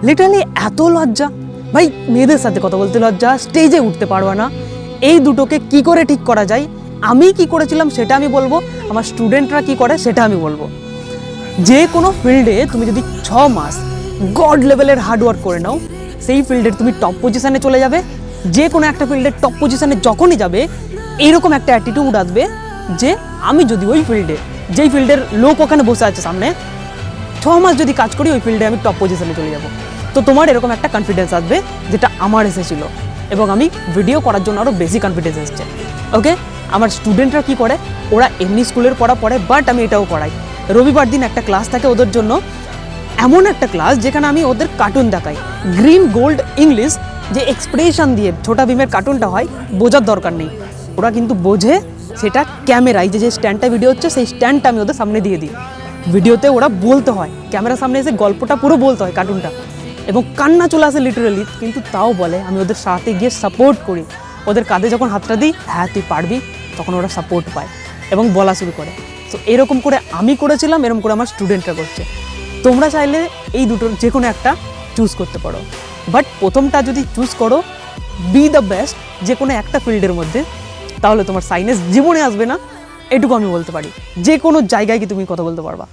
Literally এত লজ্জা ভাই, মেয়েদের সাথে কথা বলতে লজ্জা, স্টেজে উঠতে পারবা না। এই দুটোকে কি করে ঠিক করা যায়, আমি কি করেছিলাম সেটা আমি বলবো, আমার স্টুডেন্টরা কি করে সেটা আমি বলবো। যে কোনো ফিল্ডে তুমি যদি 6 মাস গড লেভেলের হার্ডওয়ার্ক করে নাও, সেই ফিল্ডের তুমি টপ পজিশানে চলে যাবে। যে কোনো একটা ফিল্ডের টপ পজিশানে যখনই যাবে, এইরকম একটা অ্যাটিটিউড আসবে যে আমি যদি ওই ফিল্ডে, যেই ফিল্ডের লোক ওখানে বসে আছে সামনে, 6 মাস যদি কাজ করি ওই ফিল্ডে আমি টপ পজিশানে চলে যাব। তো তোমার এরকম একটা কনফিডেন্স আসবে, যেটা আমার এসেছিল, এবং আমি ভিডিও করার জন্য আরও বেশি কনফিডেন্স এসছে। ওকে, আমার স্টুডেন্টরা কি করে, ওরা এমনি স্কুলের পড়া পড়ে, বাট আমি এটাও করাই। রবিবার দিন একটা ক্লাস থাকে ওদের জন্য, এমন একটা ক্লাস যেখানে আমি ওদের কার্টুন দেখাই, গ্রিন গোল্ড ইংলিশ, যে এক্সপ্রেশন দিয়ে ছোটা ভীমের কার্টুনটা হয়, বোঝার দরকার নেই, ওরা কিন্তু বোঝে সেটা ক্যামেরায়, যে স্ট্যান্ডটা ভিডিও হচ্ছে সেই স্ট্যান্ডটা আমি ওদের সামনে দিয়ে দিই। ভিডিওতে ওরা বলতে হয়, ক্যামেরার সামনে এসে গল্পটা পুরো বলতে হয় কার্টুনটা, এবং কান্না চলে আসে লিটারালি, কিন্তু তাও বলে। আমি ওদের সাথে গিয়ে সাপোর্ট করি, ওদের কাঁধে যখন হাতটা দিই, হ্যাঁ তুই পারবি, তখন ওরা সাপোর্ট পায় এবং বলা শুরু করে। তো এরকম করে আমি করেছিলাম, এরকম করে আমার স্টুডেন্টরা করছে। তোমরা চাইলে এই দুটোর যে কোনো একটা চুজ করতে পারো, বাট প্রথমটা যদি চুজ করো, বি দ্য বেস্ট যে কোনো একটা ফিল্ডের মধ্যে, তাহলে তোমার সাইনেস জীবনে আসবে না, এটুকু আমি বলতে পারি। যে কোনো জায়গায় কি তুমি কথা বলতে পারবা।